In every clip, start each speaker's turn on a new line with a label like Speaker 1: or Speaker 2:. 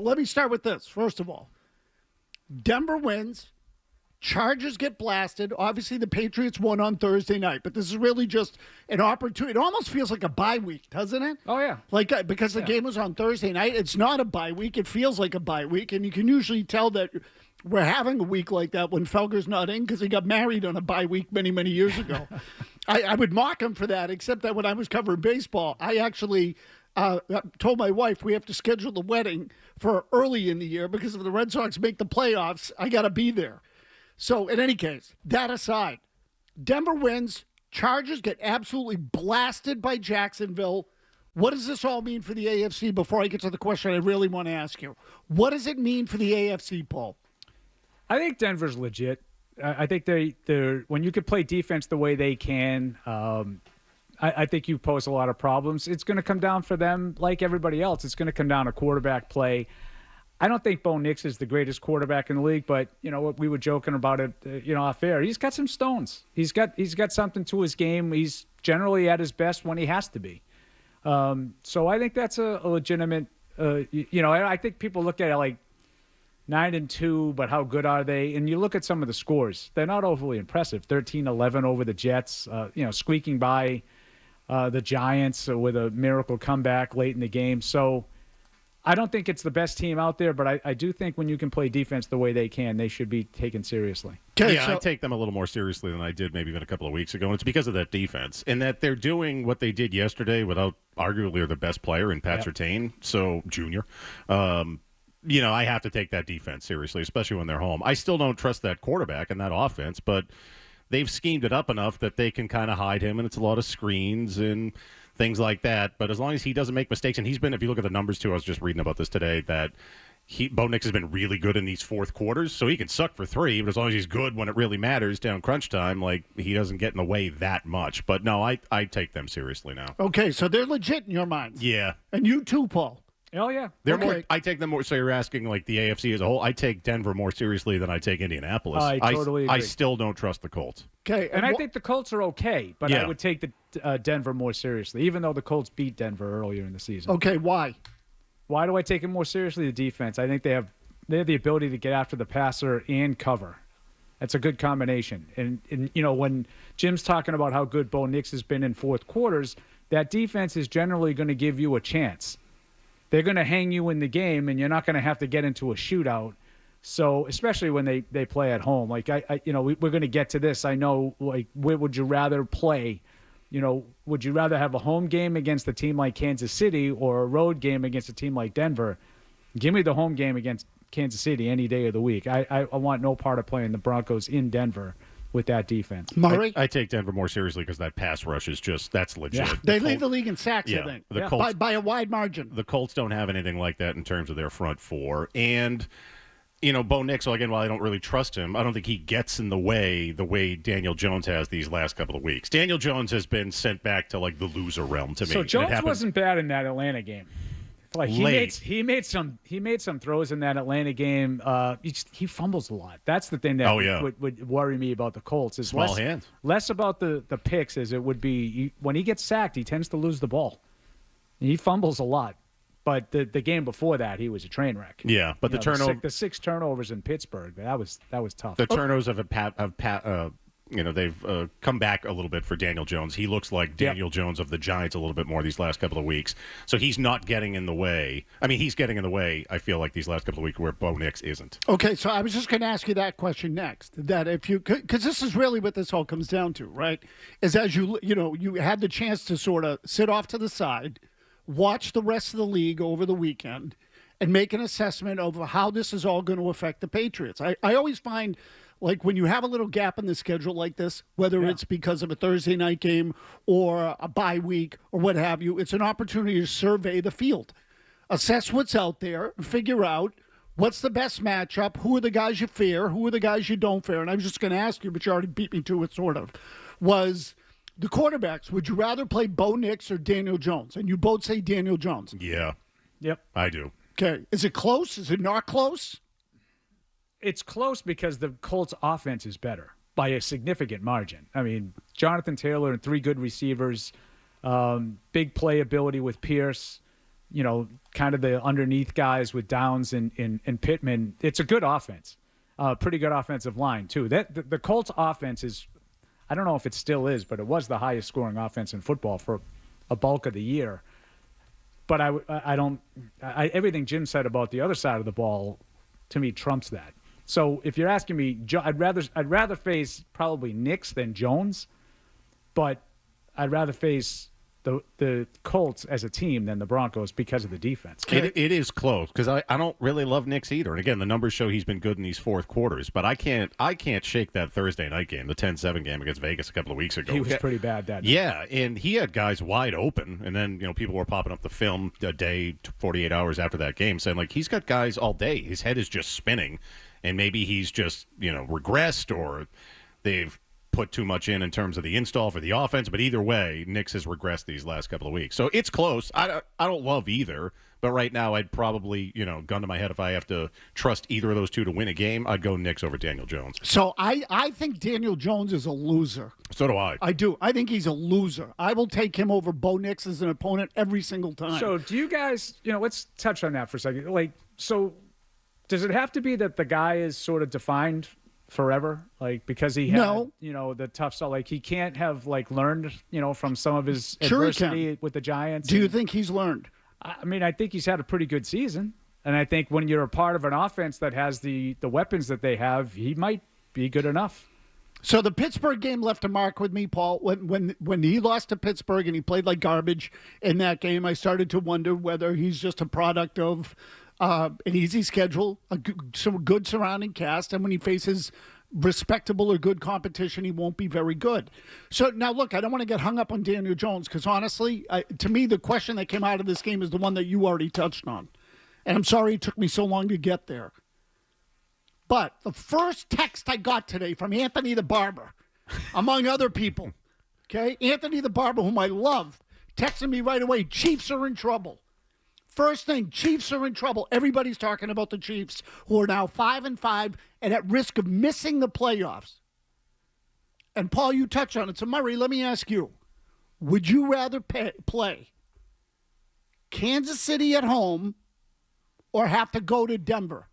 Speaker 1: let me start with this. First of all, Denver wins. Chargers get blasted. Obviously, the Patriots won on Thursday night, but this is really just an opportunity. It almost feels like a bye week, doesn't it?
Speaker 2: Oh, yeah.
Speaker 1: Because the game was on Thursday night. It's not a bye week. It feels like a bye week, and you can usually tell that we're having a week like that when Felger's not in because he got married on a bye week many, many years ago. I would mock him for that, except that when I was covering baseball, I actually told my wife we have to schedule the wedding for early in the year because if the Red Sox make the playoffs, I got to be there. So, in any case, that aside, Denver wins. Chargers get absolutely blasted by Jacksonville. What does this all mean for the AFC before I get to the question I really want to ask you? What does it mean for the AFC, Paul?
Speaker 2: I think Denver's legit. I think they're when you could play defense the way they can, I think you pose a lot of problems. It's going to come down for them, like everybody else. It's going to come down to quarterback play. I don't think Bo Nix is the greatest quarterback in the league, but we were joking about it. Off air. He's got some stones. He's got something to his game. He's generally at his best when he has to be. So I think that's a legitimate. I think people look at it like 9-2, but how good are they? And you look at some of the scores; they're not overly impressive. 13-11 over the Jets. Squeaking by the Giants with a miracle comeback late in the game. So. I don't think it's the best team out there, but I do think when you can play defense the way they can, they should be taken seriously.
Speaker 3: I take them a little more seriously than I did maybe even a couple of weeks ago, and it's because of that defense and that they're doing what they did yesterday without arguably their best player in Pat Surtain, so junior. I have to take that defense seriously, especially when they're home. I still don't trust that quarterback and that offense, but they've schemed it up enough that they can kind of hide him, and it's a lot of screens and things like that. But as long as he doesn't make mistakes, and he's been, if you look at the numbers too, I was just reading about this today, that Bo Nix has been really good in these fourth quarters, so he can suck for 3, but as long as he's good when it really matters down crunch time, he doesn't get in the way that much. But no, I take them seriously now.
Speaker 1: Okay, so they're legit in your mind.
Speaker 3: Yeah.
Speaker 1: And you too, Paul.
Speaker 2: Oh, yeah.
Speaker 3: They're more. I take them more. So you're asking the AFC as a whole. I take Denver more seriously than I take Indianapolis.
Speaker 2: I totally agree.
Speaker 3: I still don't trust the Colts.
Speaker 1: Okay,
Speaker 2: and I think the Colts are okay, but I would take the Denver more seriously, even though the Colts beat Denver earlier in the season.
Speaker 1: Okay, why?
Speaker 2: Why do I take it more seriously? The defense. I think they have the ability to get after the passer and cover. That's a good combination. And when Jim's talking about how good Bo Nix has been in fourth quarters, that defense is generally going to give you a chance. They're going to hang you in the game, and you're not going to have to get into a shootout. So, especially when they play at home, we're going to get to this. I know, where would you rather play? Would you rather have a home game against a team like Kansas City or a road game against a team like Denver? Give me the home game against Kansas City any day of the week. I want no part of playing the Broncos in Denver with that defense.
Speaker 1: Murray?
Speaker 3: I take Denver more seriously because that pass rush is that's legit.
Speaker 1: Yeah. They lead the league in sacks, I think.
Speaker 3: The Colts,
Speaker 1: by a wide margin.
Speaker 3: The Colts don't have anything like that in terms of their front four. And, Bo Nix, while I don't really trust him, I don't think he gets in the way Daniel Jones has these last couple of weeks. Daniel Jones has been sent back to, the loser realm to me.
Speaker 2: So Jones wasn't bad in that Atlanta game. He made some throws in that Atlanta game. He fumbles a lot. That's the thing that would worry me about the Colts. Is
Speaker 3: small hands.
Speaker 2: Less about the picks as it would be when he gets sacked. He tends to lose the ball. He fumbles a lot. But the game before that, he was a train wreck.
Speaker 3: Yeah, but
Speaker 2: the 6 turnovers in Pittsburgh, that was tough.
Speaker 3: The turnovers they've come back a little bit for Daniel Jones. He looks like Daniel Jones of the Giants a little bit more these last couple of weeks. So he's not getting in the way. I mean, he's getting in the way, I feel like, these last couple of weeks where Bo Nix isn't.
Speaker 1: Okay, so I was just going to ask you that question next. That if you – because this is really what this all comes down to, right? Is as you had the chance to sort of sit off to the side, watch the rest of the league over the weekend, and make an assessment of how this is all going to affect the Patriots. I always find – when you have a little gap in the schedule like this, whether it's because of a Thursday night game or a bye week or what have you, it's an opportunity to survey the field, assess what's out there, and figure out what's the best matchup, who are the guys you fear, who are the guys you don't fear. And I was just going to ask you, but you already beat me to it sort of, was the quarterbacks. Would you rather play Bo Nix or Daniel Jones? And you both say Daniel Jones.
Speaker 3: Yeah.
Speaker 2: Yep.
Speaker 3: I do.
Speaker 1: Okay. Is it close? Is it not close?
Speaker 2: It's close because the Colts' offense is better by a significant margin. I mean, Jonathan Taylor and 3 good receivers, big playability with Pierce. kind of the underneath guys with Downs and Pittman, it's a good offense. Pretty good offensive line, too. The Colts offense is, I don't know if it still is, but it was the highest scoring offense in football for a bulk of the year. But everything Jim said about the other side of the ball, to me, trumps that. So if you're asking me, I'd rather face probably Knicks than Jones, but I'd rather face the Colts as a team than the Broncos because of the defense.
Speaker 3: It is close because I don't really love Nick's either. And again, the numbers show he's been good in these fourth quarters, but I can't shake that Thursday night game, the 10-7 game against Vegas a couple of weeks ago.
Speaker 2: He was pretty bad that night.
Speaker 3: Yeah, and he had guys wide open, and then people were popping up the film a day, 48 hours after that game, saying like he's got guys all day. His head is just spinning, and maybe he's just regressed or they've put too much in terms of the install for the offense, but either way, Knicks has regressed these last couple of weeks. So it's close. I don't love either, but right now I'd probably, gun to my head, if I have to trust either of those two to win a game, I'd go Knicks over Daniel Jones.
Speaker 1: So I think Daniel Jones is a loser.
Speaker 3: So do I.
Speaker 1: I do. I think he's a loser. I will take him over Bo Nix as an opponent every single time.
Speaker 2: So do you guys, let's touch on that for a second. So does it have to be that the guy is sort of defined forever, because he had the tough stuff, he can't have learned from some of his adversity with the Giants?
Speaker 1: Do you think he's learned?
Speaker 2: I think he's had a pretty good season, and I think when you're a part of an offense that has the weapons that they have, he might be good enough.
Speaker 1: So the Pittsburgh game left a mark with me, Paul. When he lost to Pittsburgh and he played like garbage in that game, I started to wonder whether he's just a product of an easy schedule, some good surrounding cast, and when he faces respectable or good competition, he won't be very good. So now, look, I don't want to get hung up on Daniel Jones because honestly, to me, the question that came out of this game is the one that you already touched on. And I'm sorry it took me so long to get there. But the first text I got today from Anthony the Barber, among other people, okay, Anthony the Barber, whom I love, texted me right away, Chiefs are in trouble. First thing, Chiefs are in trouble. Everybody's talking about the Chiefs, who are now 5-5 and at risk of missing the playoffs. And, Paul, you touched on it. So, Murray, let me ask you, would you rather play Kansas City at home or have to go to Denver?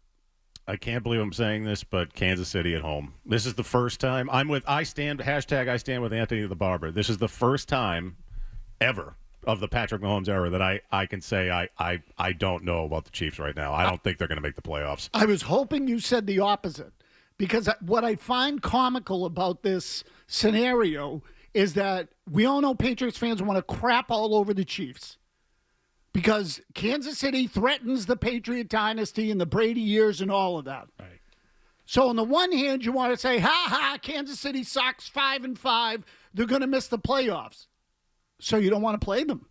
Speaker 3: I can't believe I'm saying this, but Kansas City at home. This is the first time I stand with Anthony the Barber. This is the first time ever of the Patrick Mahomes era that I can say I don't know about the Chiefs right now. I don't think they're going to make the playoffs.
Speaker 1: I was hoping you said the opposite, because what I find comical about this scenario is that we all know Patriots fans want to crap all over the Chiefs because Kansas City threatens the Patriot dynasty and the Brady years and all of that.
Speaker 2: Right.
Speaker 1: So on the one hand, you want to say, ha, Kansas City sucks, 5-5. They're going to miss the playoffs. So you don't want to play them.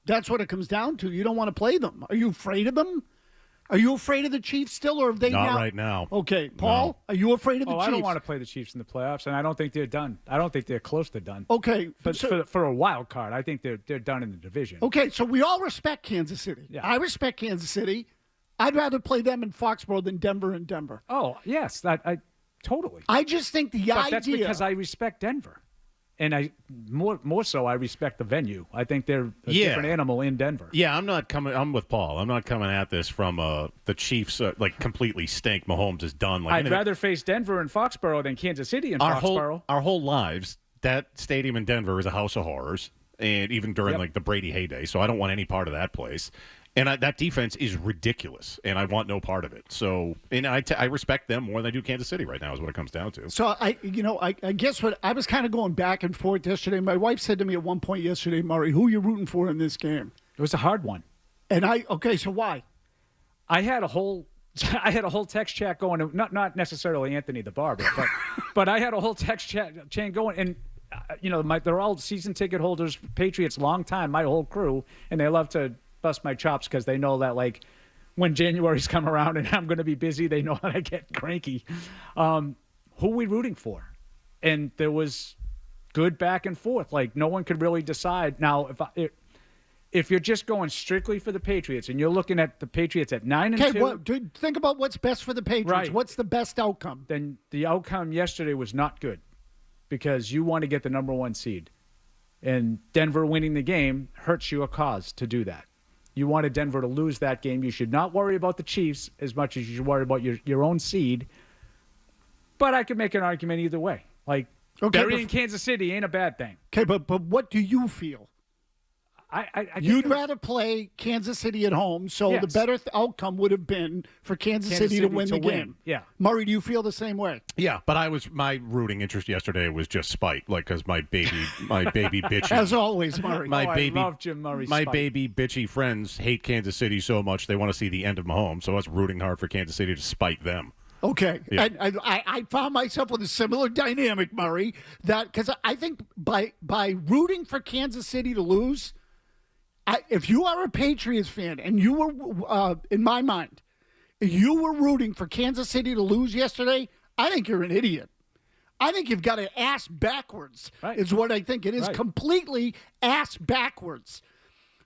Speaker 1: That's what it comes down to. You don't want to play them. Are you afraid of them? Are you afraid of the Chiefs still, or have they
Speaker 3: Not right now.
Speaker 1: Okay, Paul,
Speaker 3: No.
Speaker 1: Are you afraid of the Chiefs?
Speaker 2: I don't want to play the Chiefs in the playoffs, and I don't think they're done. I don't think they're close to done.
Speaker 1: Okay.
Speaker 2: But for a wild card, I think they're done in the division.
Speaker 1: Okay, so we all respect Kansas City.
Speaker 2: Yeah.
Speaker 1: I respect Kansas City. I'd rather play them in Foxborough than Denver and Denver.
Speaker 2: Oh, yes, I totally.
Speaker 1: I just think the idea.
Speaker 2: That's because I respect Denver. And I more so, I respect the venue. I think they're a different animal in Denver.
Speaker 3: Yeah, I'm with Paul. I'm not coming at this from the Chiefs completely stink. Mahomes is done.
Speaker 2: I'd rather face Denver and Foxborough than Kansas City and Foxborough.
Speaker 3: Our whole lives, that stadium in Denver is a house of horrors, and even during the Brady heyday. So I don't want any part of that place. And that defense is ridiculous, and I want no part of it. So, and I respect them more than I do Kansas City right now is what it comes down to.
Speaker 1: So, I guess what I was kind of going back and forth yesterday. My wife said to me at one point yesterday, Murray, who are you rooting for in this game?
Speaker 2: It was a hard one.
Speaker 1: And so why?
Speaker 2: I had a whole text chat going, not necessarily Anthony the Barber, but I had a whole text chat chain going, and they're all season ticket holders, Patriots, long time, my whole crew, and they love to bust my chops because they know that when January's come around and I'm going to be busy, they know that I get cranky. Who are we rooting for? And there was good back and forth. No one could really decide. Now, if you're just going strictly for the Patriots and you're looking at the Patriots at 9-2,
Speaker 1: okay, think about what's best for the Patriots.
Speaker 2: Right.
Speaker 1: What's the best outcome?
Speaker 2: Then the outcome yesterday was not good because you want to get the number one seed, and Denver winning the game hurts you a cause to do that. You wanted Denver to lose that game. You should not worry about the Chiefs as much as you should worry about your own seed. But I could make an argument either way. Like, burying Kansas City ain't a bad thing.
Speaker 1: Okay, but what do you feel? You'd
Speaker 2: think
Speaker 1: rather play Kansas City at home, so the
Speaker 2: Yes.
Speaker 1: better outcome would have been for Kansas City to win the game.
Speaker 2: Yeah.
Speaker 1: Murray, do you feel the same way?
Speaker 3: Yeah, but my rooting interest yesterday was just spite, like because my baby bitchy.
Speaker 1: As always, Murray.
Speaker 3: My
Speaker 2: I
Speaker 3: baby,
Speaker 2: love Jim Murray's
Speaker 3: my
Speaker 2: spite.
Speaker 3: baby bitchy friends hate Kansas City so much they want to see the end of Mahomes. So I was rooting hard for Kansas City to spite them.
Speaker 1: Okay,
Speaker 3: Yeah.
Speaker 1: and I found myself with a similar dynamic, Murray. That because I think by rooting for Kansas City to lose, if you are a Patriots fan and you were, in my mind, you were rooting for Kansas City to lose yesterday, I think you're an idiot. I think you've got to ass backwards.
Speaker 2: Right.
Speaker 1: Is what I think it is.
Speaker 2: Right.
Speaker 1: Completely ass backwards.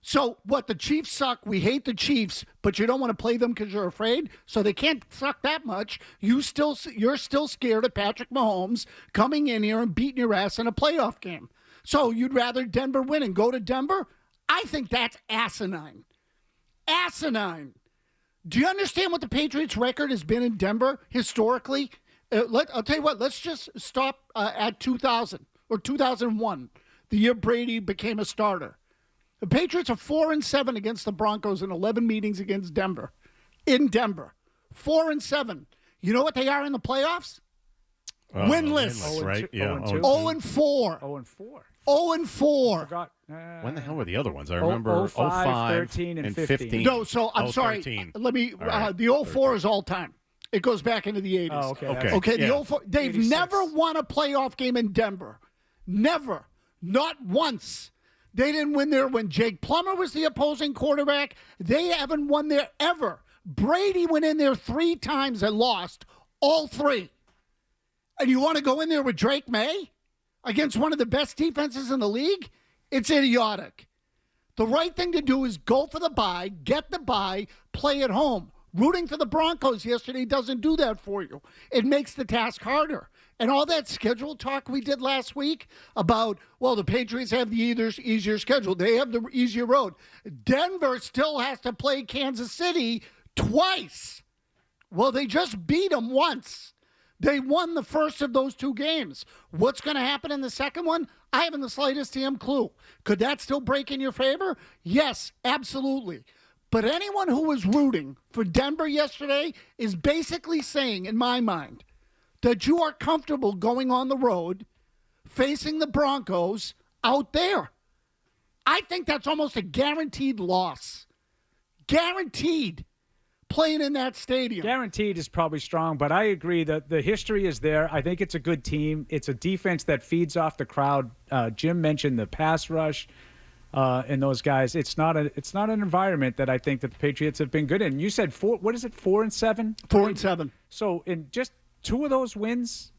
Speaker 1: So what? The Chiefs suck. We hate the Chiefs, but you don't want to play them because you're afraid. So they can't suck that much. You're still scared of Patrick Mahomes coming in here and beating your ass in a playoff game. So you'd rather Denver win and go to Denver? I think that's asinine. Asinine. Do you understand what the Patriots' record has been in Denver historically? I'll tell you what. Let's just stop at 2000 or 2001, the year Brady became a starter. The Patriots are 4-7 against the Broncos in 11 meetings against Denver. In Denver, 4-7. You know what they are in the playoffs? Winless.
Speaker 3: Right? Yeah.
Speaker 2: 0-2.
Speaker 1: 0-4.
Speaker 2: 0-4.
Speaker 1: 0-4.
Speaker 2: Forgot.
Speaker 3: When the hell were the other ones? I remember
Speaker 2: 05, 13, and 15.
Speaker 1: No, so I'm sorry.
Speaker 3: 13.
Speaker 1: Let me.
Speaker 3: right.
Speaker 1: The 04 is all time. It goes back into the 80s.
Speaker 2: Oh, okay.
Speaker 3: Okay.
Speaker 1: Okay,
Speaker 3: Yeah.
Speaker 1: the 04. They've
Speaker 2: 86.
Speaker 1: never won a playoff game in Denver. Never. Not once. They didn't win there when Jake Plummer was the opposing quarterback. They haven't won there ever. Brady went in there 3 times and lost all 3. And you want to go in there with Drake May against one of the best defenses in the league? It's idiotic. The right thing to do is go for the bye, get the bye, play at home. Rooting for the Broncos yesterday doesn't do that for you. It makes the task harder. And all that schedule talk we did last week about, well, the Patriots have the easier schedule. They have the easier road. Denver still has to play Kansas City twice. Well, they just beat them once. They won the first of those 2 games. What's going to happen in the second one? I haven't the slightest damn clue. Could that still break in your favor? Yes, absolutely. But anyone who was rooting for Denver yesterday is basically saying, in my mind, that you are comfortable going on the road, facing the Broncos out there. I think that's almost a guaranteed loss. Guaranteed. Playing in that stadium.
Speaker 2: Guaranteed is probably strong, but I agree that the history is there. I think it's a good team. It's a defense that feeds off the crowd. Jim mentioned the pass rush and those guys. It's not an environment that I think that the Patriots have been good in. You said 4. What is it? 4-7.
Speaker 1: 4-7.
Speaker 2: So in just 2 of those wins,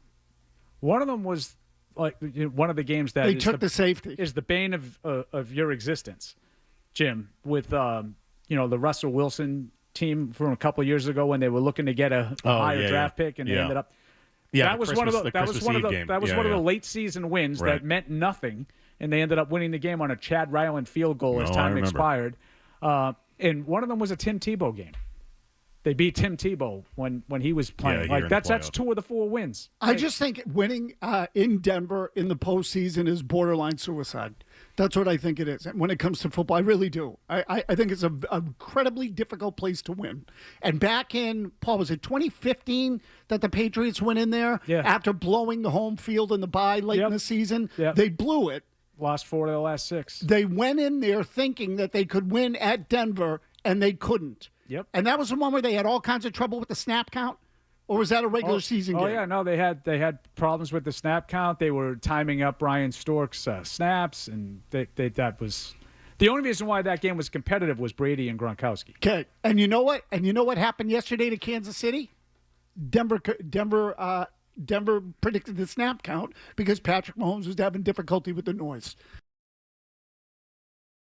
Speaker 2: one of them was like one of the games that
Speaker 1: They took the safety.
Speaker 2: is the bane of your existence, Jim. With the Russell Wilson team from a couple of years ago when they were looking to get a higher draft pick and they ended up.
Speaker 3: Yeah,
Speaker 2: that was one of the late season wins
Speaker 3: Right.
Speaker 2: that meant nothing, and they ended up winning the game on a Chad Ryland field goal as
Speaker 3: I
Speaker 2: time
Speaker 3: remember.
Speaker 2: expired. And one of them was a Tim Tebow game. They beat Tim Tebow when he was playing.
Speaker 3: here in the
Speaker 2: That's
Speaker 3: playoffs.
Speaker 2: 2 of the 4 wins.
Speaker 1: I just think winning in Denver in the postseason is borderline suicide. That's what I think it is. And when it comes to football, I really do. I think it's an incredibly difficult place to win. And back in, Paul, was it 2015 that the Patriots went in there
Speaker 2: Yeah.
Speaker 1: after blowing the home field in the bye late in the season?
Speaker 2: Yep.
Speaker 1: They blew it.
Speaker 2: Lost 4 of the last 6.
Speaker 1: They went in there thinking that they could win at Denver, and they couldn't.
Speaker 2: Yep.
Speaker 1: And that was the one where they had all kinds of trouble with the snap count? Or was that a regular season game?
Speaker 2: Oh yeah, no, they had problems with the snap count. They were timing up Ryan Stork's snaps, and that was the only reason why that game was competitive was Brady and Gronkowski.
Speaker 1: Okay, and you know what? And you know what happened yesterday to Kansas City? Denver predicted the snap count because Patrick Mahomes was having difficulty with the noise.